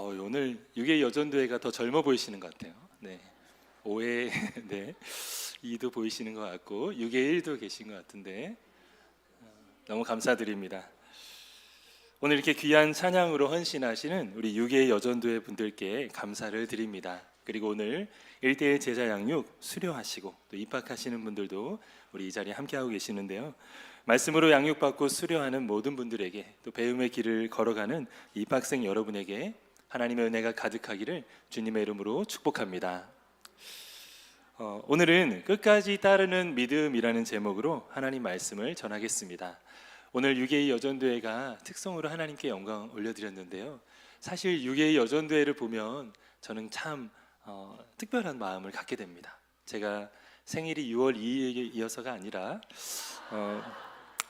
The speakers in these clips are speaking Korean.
오늘 6회 여전도회가 더 젊어 보이시는 것 같아요. 네. 5회 네. 2도 보이시는 것 같고 6회 1도 계신 것 같은데 너무 감사드립니다. 오늘 이렇게 귀한 찬양으로 헌신하시는 우리 6회 여전도회 분들께 감사를 드립니다. 그리고 오늘 1대1 제자 양육 수료하시고 또 입학하시는 분들도 우리 이 자리에 함께하고 계시는데요. 말씀으로 양육받고 수료하는 모든 분들에게 또 배움의 길을 걸어가는 입학생 여러분에게 하나님의 은혜가 가득하기를 주님의 이름으로 축복합니다. 오늘은 끝까지 따르는 믿음이라는 제목으로 하나님 말씀을 전하겠습니다. 오늘 6회 여전도회가 특성으로 하나님께 영광 올려드렸는데요. 사실 6회 여전도회를 보면 저는 참 특별한 마음을 갖게 됩니다. 제가 생일이 6월 2일이어서가 아니라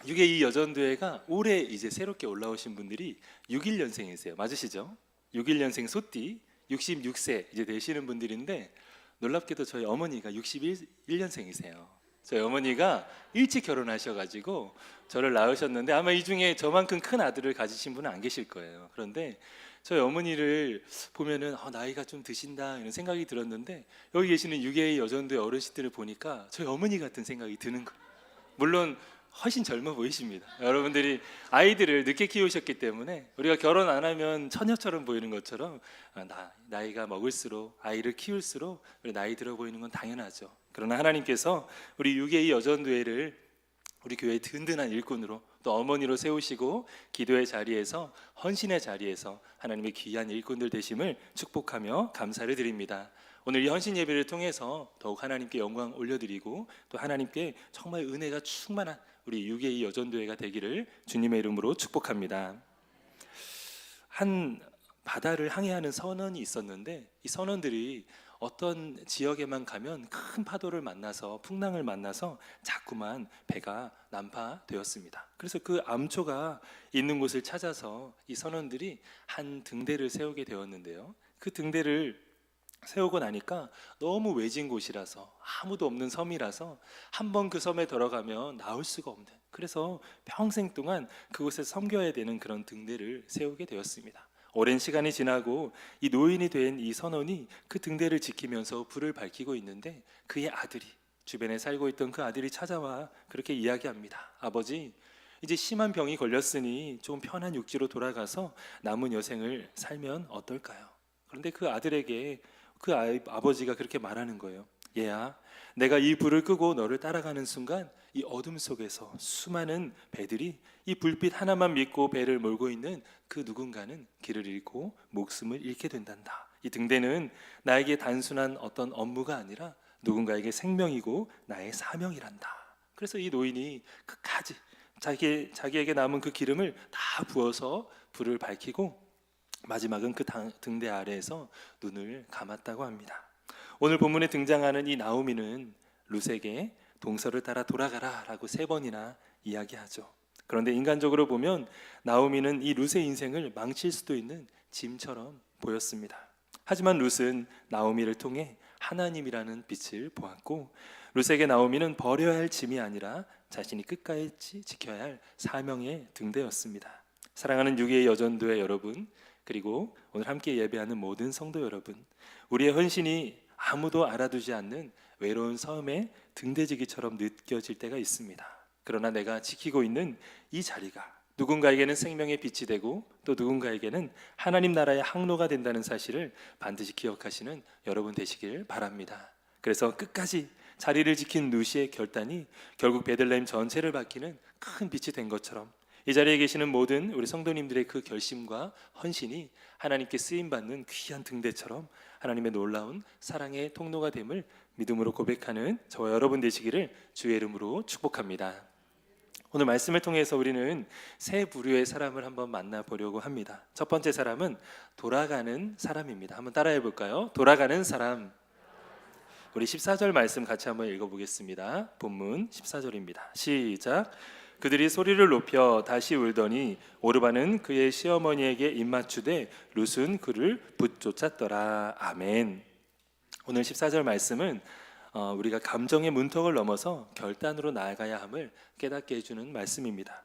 6회 여전도회가 올해 이제 새롭게 올라오신 분들이 61년생이세요. 맞으시죠? 61년생 소띠 66세 이제 되시는 분들인데 놀랍게도 저희 어머니가 61년생이세요. 저희 어머니가 일찍 결혼하셔가지고 저를 낳으셨는데 아마 이 중에 저만큼 큰 아들을 가지신 분은 안 계실 거예요. 그런데 저희 어머니를 보면은 나이가 좀 드신다 이런 생각이 들었는데 여기 계시는 6회 여전도회 어르신들을 보니까 저희 어머니 같은 생각이 드는 거예요. 물론 훨씬 젊어 보이십니다. 여러분들이 아이들을 늦게 키우셨기 때문에 우리가 결혼 안 하면 처녀처럼 보이는 것처럼 나이가 먹을수록 아이를 키울수록 우리 나이 들어 보이는 건 당연하죠. 그러나 하나님께서 우리 6회 여전도회를 우리 교회의 든든한 일꾼으로 또 어머니로 세우시고 기도의 자리에서 헌신의 자리에서 하나님의 귀한 일꾼들 되심을 축복하며 감사를 드립니다. 오늘 이 헌신 예배를 통해서 더욱 하나님께 영광 올려드리고 또 하나님께 정말 은혜가 충만한 우리 6회 여전도회가 되기를 주님의 이름으로 축복합니다. 한 바다를 항해하는 선원이 있었는데 이 선원들이 어떤 지역에만 가면 큰 파도를 만나서 풍랑을 만나서 자꾸만 배가 난파되었습니다. 그래서 그 암초가 있는 곳을 찾아서 이 선원들이 한 등대를 세우게 되었는데요. 그 등대를 세우고 나니까 너무 외진 곳이라서 아무도 없는 섬이라서 한번 그 섬에 들어가면 나올 수가 없는, 그래서 평생 동안 그곳에 섬겨야 되는 그런 등대를 세우게 되었습니다. 오랜 시간이 지나고 이 노인이 된 이 선원이 그 등대를 지키면서 불을 밝히고 있는데 그의 아들이, 주변에 살고 있던 그 아들이 찾아와 그렇게 이야기합니다. 아버지, 이제 심한 병이 걸렸으니 좀 편한 육지로 돌아가서 남은 여생을 살면 어떨까요? 그런데 그 아들에게 그 아버지가 그렇게 말하는 거예요. 얘야, 내가 이 불을 끄고 너를 따라가는 순간 이 어둠 속에서 수많은 배들이 이 불빛 하나만 믿고 배를 몰고 있는 그 누군가는 길을 잃고 목숨을 잃게 된단다. 이 등대는 나에게 단순한 어떤 업무가 아니라 누군가에게 생명이고 나의 사명이란다. 그래서 이 노인이 끝까지 자기에게 남은 그 기름을 다 부어서 불을 밝히고 마지막은 그 등대 아래에서 눈을 감았다고 합니다. 오늘 본문에 등장하는 이 나오미는 룻에게 동서를 따라 돌아가라 라고 3번이나 이야기하죠. 그런데 인간적으로 보면 나오미는 이 룻의 인생을 망칠 수도 있는 짐처럼 보였습니다. 하지만 룻은 나오미를 통해 하나님이라는 빛을 보았고 룻에게 나오미는 버려야 할 짐이 아니라 자신이 끝까지 지켜야 할 사명의 등대였습니다. 사랑하는 6회 여전도회 여러분, 그리고 오늘 함께 예배하는 모든 성도 여러분, 우리의 헌신이 아무도 알아두지 않는 외로운 섬의 등대지기처럼 느껴질 때가 있습니다. 그러나 내가 지키고 있는 이 자리가 누군가에게는 생명의 빛이 되고 또 누군가에게는 하나님 나라의 항로가 된다는 사실을 반드시 기억하시는 여러분 되시길 바랍니다. 그래서 끝까지 자리를 지킨 룻의 결단이 결국 베들레헴 전체를 밝히는 큰 빛이 된 것처럼 이 자리에 계시는 모든 우리 성도님들의 그 결심과 헌신이 하나님께 쓰임받는 귀한 등대처럼 하나님의 놀라운 사랑의 통로가 됨을 믿음으로 고백하는 저와 여러분 되시기를 주의 이름으로 축복합니다. 오늘 말씀을 통해서 우리는 세 부류의 사람을 한번 만나보려고 합니다. 첫 번째 사람은 돌아가는 사람입니다. 한번 따라해 볼까요? 돌아가는 사람. 우리 14절 말씀 같이 한번 읽어보겠습니다. 본문 14절입니다. 시작. 그들이 소리를 높여 다시 울더니 오르바는 그의 시어머니에게 입맞추되 룻은 그를 붙쫓았더라. 아멘. 오늘 14절 말씀은 우리가 감정의 문턱을 넘어서 결단으로 나아가야 함을 깨닫게 해주는 말씀입니다.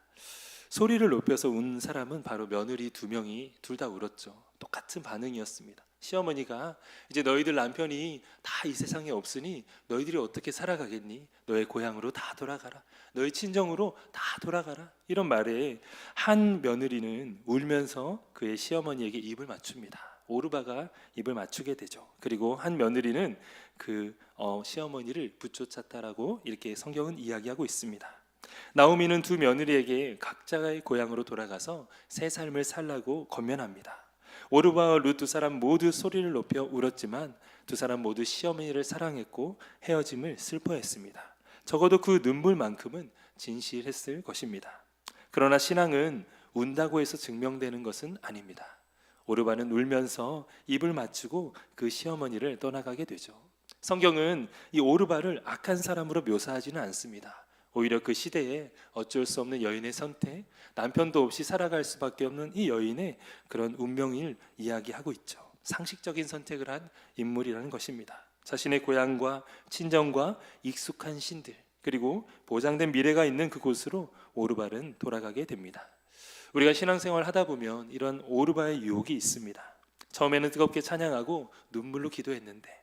소리를 높여서 운 사람은 바로 며느리 두 명이 둘 다 울었죠. 똑같은 반응이었습니다. 시어머니가 이제 너희들 남편이 다 이 세상에 없으니 너희들이 어떻게 살아가겠니? 너의 고향으로 다 돌아가라. 너희 친정으로 다 돌아가라. 이런 말에 한 며느리는 울면서 그의 시어머니에게 입을 맞춥니다. 오르바가 입을 맞추게 되죠. 그리고 한 며느리는 그 시어머니를 붙쫓았다라고 이렇게 성경은 이야기하고 있습니다. 나오미는 두 며느리에게 각자의 고향으로 돌아가서 새 삶을 살라고 권면합니다. 오르바와 룻 두 사람 모두 소리를 높여 울었지만 두 사람 모두 시어머니를 사랑했고 헤어짐을 슬퍼했습니다. 적어도 그 눈물만큼은 진실했을 것입니다. 그러나 신앙은 운다고 해서 증명되는 것은 아닙니다. 오르바는 울면서 입을 맞추고 그 시어머니를 떠나가게 되죠. 성경은 이 오르바를 악한 사람으로 묘사하지는 않습니다. 오히려 그 시대에 어쩔 수 없는 여인의 선택, 남편도 없이 살아갈 수밖에 없는 이 여인의 그런 운명을 이야기하고 있죠. 상식적인 선택을 한 인물이라는 것입니다. 자신의 고향과 친정과 익숙한 신들, 그리고 보장된 미래가 있는 그곳으로 오르바는 돌아가게 됩니다. 우리가 신앙생활 하다 보면 이런 오르바의 유혹이 있습니다. 처음에는 뜨겁게 찬양하고 눈물로 기도했는데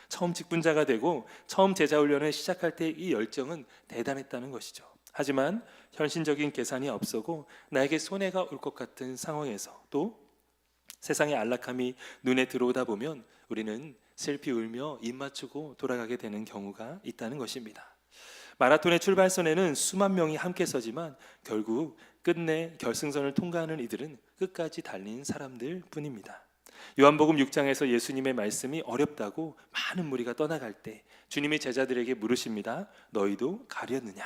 처음 직분자가 되고 처음 제자훈련을 시작할 때 이 열정은 대단했다는 것이죠. 하지만 현실적인 계산이 앞서고 나에게 손해가 올 것 같은 상황에서 또 세상의 안락함이 눈에 들어오다 보면 우리는 슬피 울며 입 맞추고 돌아가게 되는 경우가 있다는 것입니다. 마라톤의 출발선에는 수만 명이 함께 서지만 결국 끝내 결승선을 통과하는 이들은 끝까지 달린 사람들 뿐입니다. 요한복음 6장에서 예수님의 말씀이 어렵다고 많은 무리가 떠나갈 때 주님이 제자들에게 물으십니다. 너희도 가려느냐?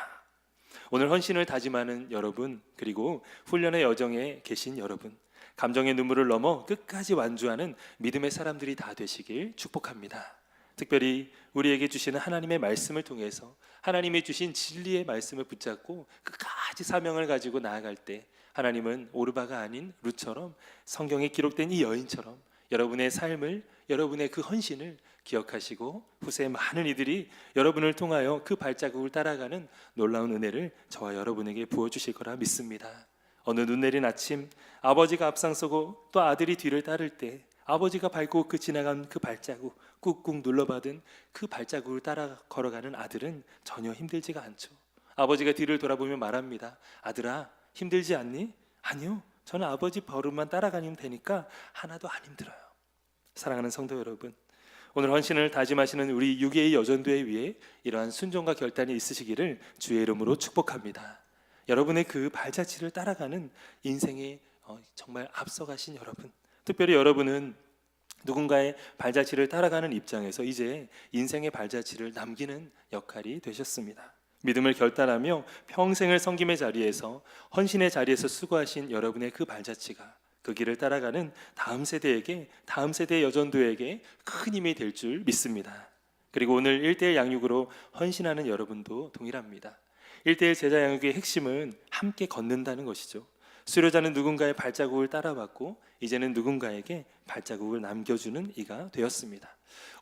오늘 헌신을 다짐하는 여러분, 그리고 훈련의 여정에 계신 여러분, 감정의 눈물을 넘어 끝까지 완주하는 믿음의 사람들이 다 되시길 축복합니다. 특별히 우리에게 주시는 하나님의 말씀을 통해서 하나님이 주신 진리의 말씀을 붙잡고 끝까지 사명을 가지고 나아갈 때 하나님은 오르바가 아닌 룻처럼 성경에 기록된 이 여인처럼 여러분의 삶을, 여러분의 그 헌신을 기억하시고 후세 많은 이들이 여러분을 통하여 그 발자국을 따라가는 놀라운 은혜를 저와 여러분에게 부어주실 거라 믿습니다. 어느 눈 내린 아침 아버지가 앞장서고 또 아들이 뒤를 따를 때 아버지가 밟고 지나간 그 발자국, 꾹꾹 눌러받은 그 발자국을 따라 걸어가는 아들은 전혀 힘들지가 않죠. 아버지가 뒤를 돌아보며 말합니다. 아들아, 힘들지 않니? 아니요, 저는 아버지 걸음만 따라가면 되니까 하나도 안 힘들어요. 사랑하는 성도 여러분, 오늘 헌신을 다짐하시는 우리 6.25 여전도회 위에 이러한 순종과 결단이 있으시기를 주의 이름으로 축복합니다. 여러분의 그 발자취를 따라가는 인생에 정말 앞서가신 여러분, 특별히 여러분은 누군가의 발자취를 따라가는 입장에서 이제 인생의 발자취를 남기는 역할이 되셨습니다. 믿음을 결단하며 평생을 섬김의 자리에서, 헌신의 자리에서 수고하신 여러분의 그 발자취가 그 길을 따라가는 다음 세대에게, 다음 세대의 여전도에게 큰 힘이 될 줄 믿습니다. 그리고 오늘 1:1 양육으로 헌신하는 여러분도 동일합니다. 1:1 제자 양육의 핵심은 함께 걷는다는 것이죠. 수료자는 누군가의 발자국을 따라왔고 이제는 누군가에게 발자국을 남겨주는 이가 되었습니다.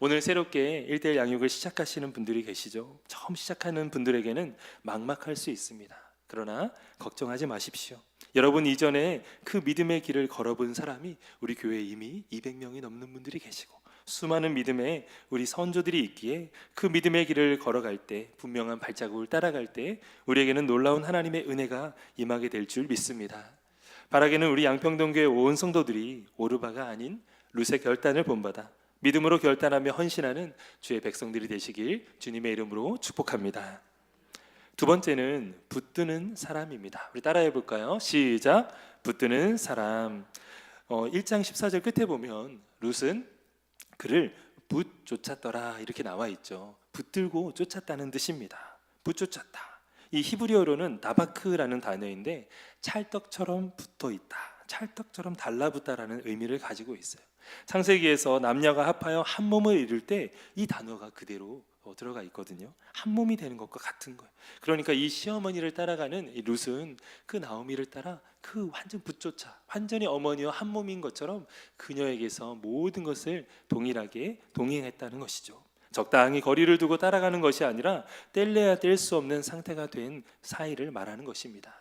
오늘 새롭게 1:1 양육을 시작하시는 분들이 계시죠. 처음 시작하는 분들에게는 막막할 수 있습니다. 그러나 걱정하지 마십시오. 여러분 이전에 그 믿음의 길을 걸어본 사람이 우리 교회에 이미 200명이 넘는 분들이 계시고 수많은 믿음의 우리 선조들이 있기에 그 믿음의 길을 걸어갈 때, 분명한 발자국을 따라갈 때 우리에게는 놀라운 하나님의 은혜가 임하게 될 줄 믿습니다. 바라기는 우리 양평동교회 온 성도들이 오르바가 아닌 룻의 결단을 본받아 믿음으로 결단하며 헌신하는 주의 백성들이 되시길 주님의 이름으로 축복합니다. 두 번째는 붙드는 사람입니다. 우리 따라해 볼까요? 시작. 붙드는 사람. 1장 14절 끝에 보면 룻은 그를 붙쫓았더라 이렇게 나와 있죠. 붙들고 쫓았다는 뜻입니다. 붙쫓았다. 이 히브리어로는 나바크라는 단어인데 찰떡처럼 붙어 있다, 찰떡처럼 달라붙다라는 의미를 가지고 있어요. 창세기에서 남녀가 합하여 한 몸을 이룰 때 이 단어가 그대로 들어가 있거든요. 한 몸이 되는 것과 같은 거예요. 그러니까 이 시어머니를 따라가는 이 룻은 그 나오미를 따라 그 완전 붙조차 완전히 어머니와 한 몸인 것처럼 그녀에게서 모든 것을 동일하게 동행했다는 것이죠. 적당히 거리를 두고 따라가는 것이 아니라 뗄래야 뗄 수 없는 상태가 된 사이를 말하는 것입니다.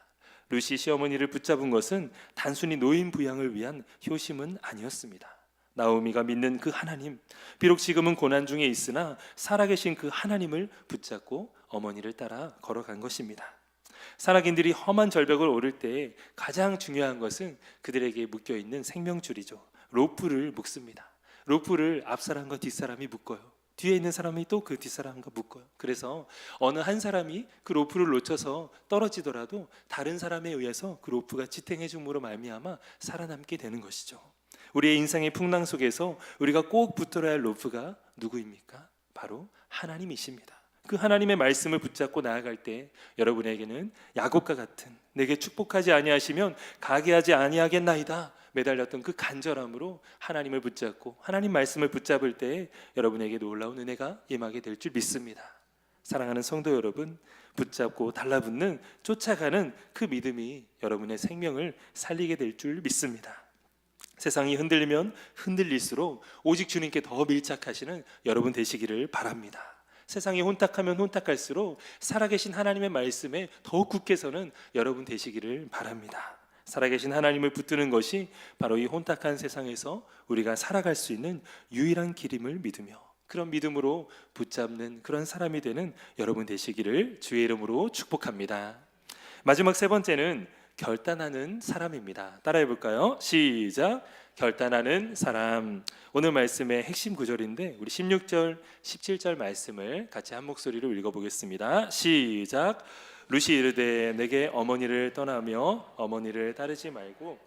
루시 시어머니를 붙잡은 것은 단순히 노인 부양을 위한 효심은 아니었습니다. 나오미가 믿는 그 하나님, 비록 지금은 고난 중에 있으나 살아계신 그 하나님을 붙잡고 어머니를 따라 걸어간 것입니다. 산악인들이 험한 절벽을 오를 때 가장 중요한 것은 그들에게 묶여있는 생명줄이죠. 로프를 묶습니다. 로프를 앞사람과 뒷사람이 묶어요. 뒤에 있는 사람이 또 그 뒷사람과 묶어요. 그래서 어느 한 사람이 그 로프를 놓쳐서 떨어지더라도 다른 사람에 의해서 그 로프가 지탱해 줌으로 말미암아 살아남게 되는 것이죠. 우리의 인생의 풍랑 속에서 우리가 꼭 붙들어야 할 로프가 누구입니까? 바로 하나님이십니다. 그 하나님의 말씀을 붙잡고 나아갈 때 여러분에게는 야곱과 같은 내게 축복하지 아니하시면 가게 하지 아니하겠나이다 매달렸던 그 간절함으로 하나님을 붙잡고 하나님 말씀을 붙잡을 때 여러분에게 놀라운 은혜가 임하게 될 줄 믿습니다. 사랑하는 성도 여러분, 붙잡고 달라붙는 쫓아가는 그 믿음이 여러분의 생명을 살리게 될 줄 믿습니다. 세상이 흔들리면 흔들릴수록 오직 주님께 더 밀착하시는 여러분 되시기를 바랍니다. 세상이 혼탁하면 혼탁할수록 살아계신 하나님의 말씀에 더욱 굳게 서는 여러분 되시기를 바랍니다. 살아계신 하나님을 붙드는 것이 바로 이 혼탁한 세상에서 우리가 살아갈 수 있는 유일한 길임을 믿으며 그런 믿음으로 붙잡는 그런 사람이 되는 여러분 되시기를 주의 이름으로 축복합니다. 마지막 세 번째는 결단하는 사람입니다. 따라해 볼까요? 시작. 결단하는 사람. 오늘 말씀의 핵심 구절인데 우리 16절, 17절 말씀을 같이 한 목소리로 읽어보겠습니다. 시작. 루시 이르되 내게 어머니를 떠나며 어머니를 따르지 말고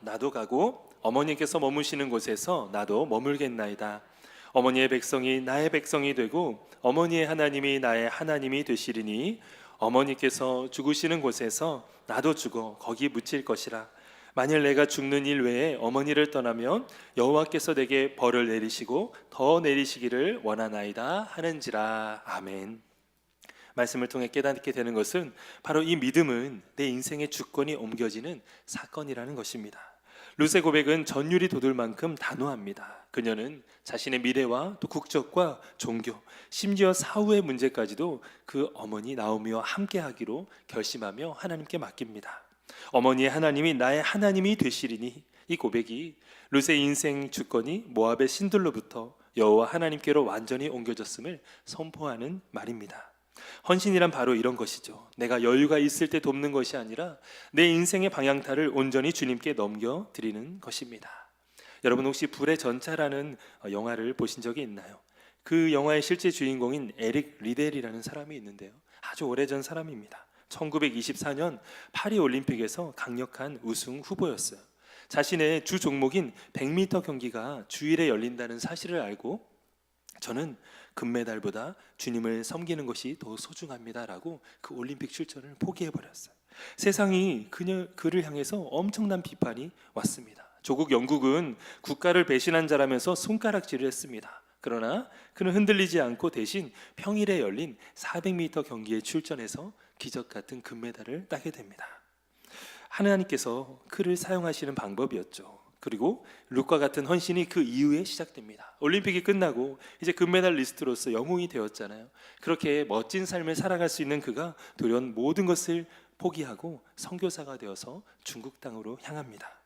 나도 가고 어머니께서 머무시는 곳에서 나도 머물겠나이다. 어머니의 백성이 나의 백성이 되고 어머니의 하나님이 나의 하나님이 되시리니 어머니께서 죽으시는 곳에서 나도 죽어 거기 묻힐 것이라. 만일 내가 죽는 일 외에 어머니를 떠나면 여호와께서 내게 벌을 내리시고 더 내리시기를 원하나이다 하는지라. 아멘. 말씀을 통해 깨닫게 되는 것은 바로 이 믿음은 내 인생의 주권이 옮겨지는 사건이라는 것입니다. 룻의 고백은 전율이 돋을 만큼 단호합니다. 그녀는 자신의 미래와 또 국적과 종교, 심지어 사후의 문제까지도 그 어머니 나오미와 함께하기로 결심하며 하나님께 맡깁니다. 어머니의 하나님이 나의 하나님이 되시리니, 이 고백이 룻의 인생 주권이 모압의 신들로부터 여호와 하나님께로 완전히 옮겨졌음을 선포하는 말입니다. 헌신이란 바로 이런 것이죠. 내가 여유가 있을 때 돕는 것이 아니라 내 인생의 방향타를 온전히 주님께 넘겨드리는 것입니다. 여러분 혹시 불의 전차라는 영화를 보신 적이 있나요? 그 영화의 실제 주인공인 에릭 리델이라는 사람이 있는데요, 아주 오래전 사람입니다. 1924년 파리 올림픽에서 강력한 우승 후보였어요. 자신의 주 종목인 100m 경기가 주일에 열린다는 사실을 알고 저는 금메달보다 주님을 섬기는 것이 더 소중합니다라고 그 올림픽 출전을 포기해버렸어요. 세상이 그를 향해서 엄청난 비판이 왔습니다. 조국 영국은 국가를 배신한 자라면서 손가락질을 했습니다. 그러나 그는 흔들리지 않고 대신 평일에 열린 400m 경기에 출전해서 기적 같은 금메달을 따게 됩니다. 하나님께서 그를 사용하시는 방법이었죠. 그리고 룻과 같은 헌신이 그 이후에 시작됩니다. 올림픽이 끝나고 이제 금메달리스트로서 영웅이 되었잖아요. 그렇게 멋진 삶을 살아갈 수 있는 그가 돌연 모든 것을 포기하고 선교사가 되어서 중국 땅으로 향합니다.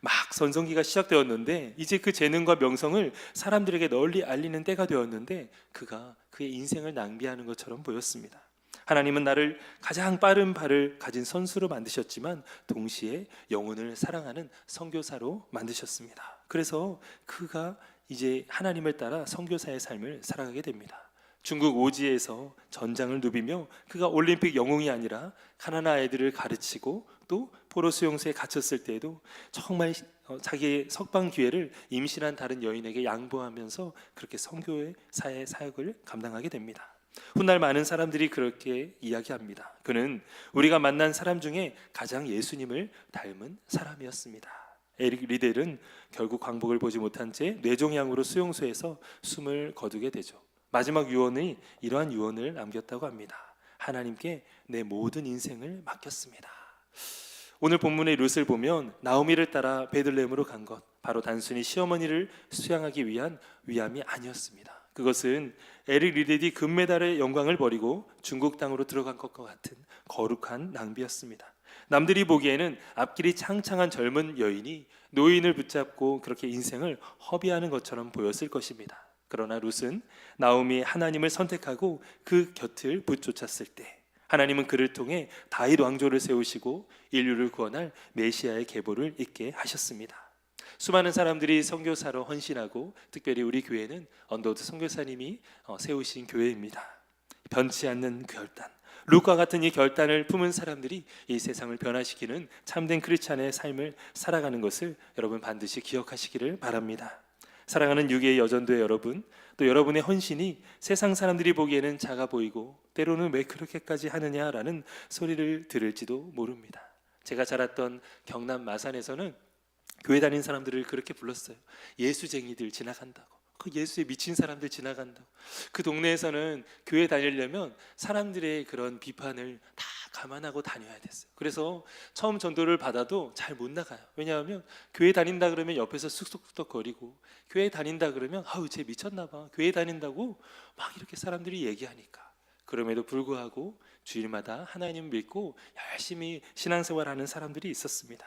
막 전성기가 시작되었는데 이제 그 재능과 명성을 사람들에게 널리 알리는 때가 되었는데 그가 그의 인생을 낭비하는 것처럼 보였습니다. 하나님은 나를 가장 빠른 발을 가진 선수로 만드셨지만 동시에 영혼을 사랑하는 선교사로 만드셨습니다. 그래서 그가 이제 하나님을 따라 선교사의 삶을 살아가게 됩니다. 중국 오지에서 전장을 누비며 그가 올림픽 영웅이 아니라 가난한 아이들을 가르치고 또 포로 수용소에 갇혔을 때에도 정말 자기의 석방 기회를 임신한 다른 여인에게 양보하면서 그렇게 선교의 사역을 감당하게 됩니다. 훗날 많은 사람들이 그렇게 이야기합니다. 그는 우리가 만난 사람 중에 가장 예수님을 닮은 사람이었습니다. 에릭 리델은 결국 광복을 보지 못한 채 뇌종양으로 수용소에서 숨을 거두게 되죠. 마지막 유언이 이러한 유언을 남겼다고 합니다. 하나님께 내 모든 인생을 맡겼습니다. 오늘 본문의 룻을 보면 나오미를 따라 베들레헴으로 간 것, 바로 단순히 시어머니를 수양하기 위한 위함이 아니었습니다. 그것은 에릭 리데디 금메달의 영광을 버리고 중국 땅으로 들어간 것과 같은 거룩한 낭비였습니다. 남들이 보기에는 앞길이 창창한 젊은 여인이 노인을 붙잡고 그렇게 인생을 허비하는 것처럼 보였을 것입니다. 그러나 룻은 나오미 하나님을 선택하고 그 곁을 붙쫓았을 때 하나님은 그를 통해 다윗 왕조를 세우시고 인류를 구원할 메시아의 계보를 잇게 하셨습니다. 수많은 사람들이 선교사로 헌신하고 특별히 우리 교회는 언더우드 선교사님이 세우신 교회입니다. 변치 않는 그 결단, 룻과 같은 이 결단을 품은 사람들이 이 세상을 변화시키는 참된 크리스찬의 삶을 살아가는 것을 여러분 반드시 기억하시기를 바랍니다. 사랑하는 6.25 여전도의 여러분, 또 여러분의 헌신이 세상 사람들이 보기에는 작아 보이고 때로는 왜 그렇게까지 하느냐라는 소리를 들을지도 모릅니다. 제가 자랐던 경남 마산에서는 교회 다니는 사람들을 그렇게 불렀어요. 예수쟁이들 지나간다고, 그 예수에 미친 사람들 지나간다고. 그 동네에서는 교회 다니려면 사람들의 그런 비판을 다 감안하고 다녀야 됐어요. 그래서 처음 전도를 받아도 잘 못 나가요. 왜냐하면 교회 다닌다 그러면 옆에서 쑥쑥쑥거리고, 교회 다닌다 그러면 아우 쟤 미쳤나 봐, 교회 다닌다고 막 이렇게 사람들이 얘기하니까. 그럼에도 불구하고 주일마다 하나님 믿고 열심히 신앙생활하는 사람들이 있었습니다.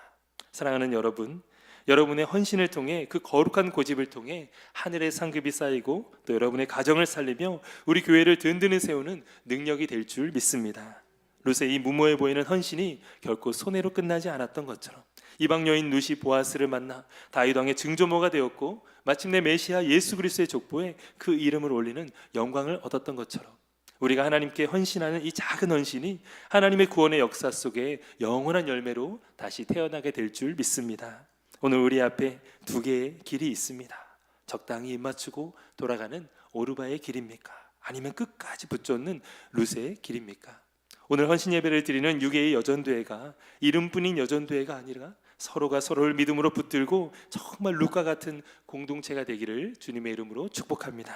사랑하는 여러분, 여러분의 헌신을 통해 그 거룩한 고집을 통해 하늘의 상급이 쌓이고 또 여러분의 가정을 살리며 우리 교회를 든든히 세우는 능력이 될 줄 믿습니다. 룻의 이 무모해 보이는 헌신이 결코 손해로 끝나지 않았던 것처럼 이방 여인 룻이 보아스를 만나 다윗 왕의 증조모가 되었고 마침내 메시아 예수 그리스도의 족보에 그 이름을 올리는 영광을 얻었던 것처럼 우리가 하나님께 헌신하는 이 작은 헌신이 하나님의 구원의 역사 속에 영원한 열매로 다시 태어나게 될 줄 믿습니다. 오늘 우리 앞에 두 개의 길이 있습니다. 적당히 입맞추고 돌아가는 오르바의 길입니까? 아니면 끝까지 붙잡는 룻의 길입니까? 오늘 헌신 예배를 드리는 6.25 여전도회가 이름뿐인 여전도회가 아니라 서로가 서로를 믿음으로 붙들고 정말 룻과 같은 공동체가 되기를 주님의 이름으로 축복합니다.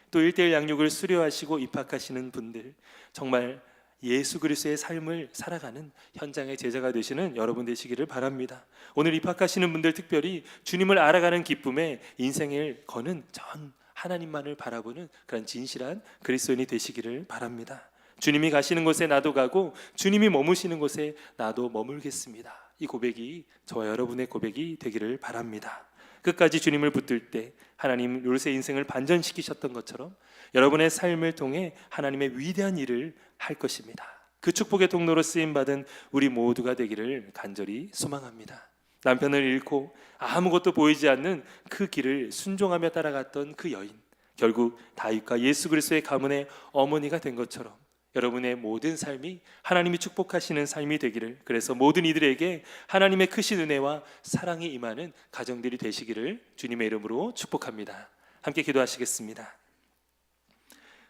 또 1:1 양육을 수료하시고 입학하시는 분들, 정말 예수 그리스도의 삶을 살아가는 현장의 제자가 되시는 여러분 되시기를 바랍니다. 오늘 입학하시는 분들 특별히 주님을 알아가는 기쁨에 인생을 거는 전 하나님만을 바라보는 그런 진실한 그리스도인이 되시기를 바랍니다. 주님이 가시는 곳에 나도 가고 주님이 머무시는 곳에 나도 머물겠습니다. 이 고백이 저와 여러분의 고백이 되기를 바랍니다. 끝까지 주님을 붙들 때 하나님 룻의 인생을 반전시키셨던 것처럼 여러분의 삶을 통해 하나님의 위대한 일을 할 것입니다. 그 축복의 통로로 쓰임받은 우리 모두가 되기를 간절히 소망합니다. 남편을 잃고 아무것도 보이지 않는 그 길을 순종하며 따라갔던 그 여인, 결국 다윗과 예수 그리스도의 가문의 어머니가 된 것처럼 여러분의 모든 삶이 하나님이 축복하시는 삶이 되기를, 그래서 모든 이들에게 하나님의 크신 은혜와 사랑이 임하는 가정들이 되시기를 주님의 이름으로 축복합니다. 함께 기도하시겠습니다.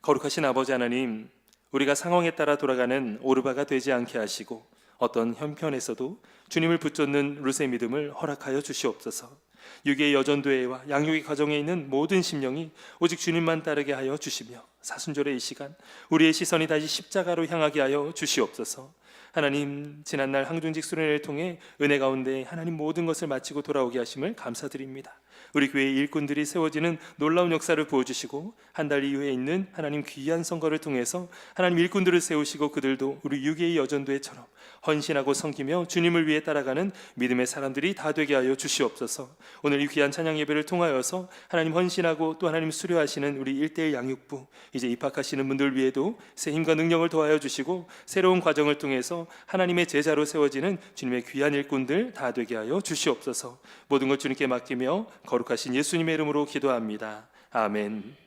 거룩하신 아버지 하나님, 우리가 상황에 따라 돌아가는 오르바가 되지 않게 하시고 어떤 형편에서도 주님을 붙잡는 룻의 믿음을 허락하여 주시옵소서. 6.25 여전도회와 양육의 가정에 있는 모든 심령이 오직 주님만 따르게 하여 주시며 사순절의 이 시간 우리의 시선이 다시 십자가로 향하게 하여 주시옵소서. 하나님, 지난날 항중직 수련회를 통해 은혜 가운데 하나님 모든 것을 마치고 돌아오게 하심을 감사드립니다. 우리 교회의 일꾼들이 세워지는 놀라운 역사를 부어주시고 한 달 이후에 있는 하나님 귀한 선거를 통해서 하나님 일꾼들을 세우시고 그들도 우리 6.25 여전도회처럼 헌신하고 섬기며 주님을 위해 따라가는 믿음의 사람들이 다 되게 하여 주시옵소서. 오늘 이 귀한 찬양 예배를 통하여서 하나님 헌신하고 또 하나님 수료하시는 우리 1:1 양육부 이제 입학하시는 분들 위에도 새 힘과 능력을 더하여 주시고 새로운 과정을 통해서 하나님의 제자로 세워지는 주님의 귀한 일꾼들 다 되게 하여 주시옵소서. 모든 것 주님께 맡기며 거룩하신 예수님의 이름으로 기도합니다. 아멘.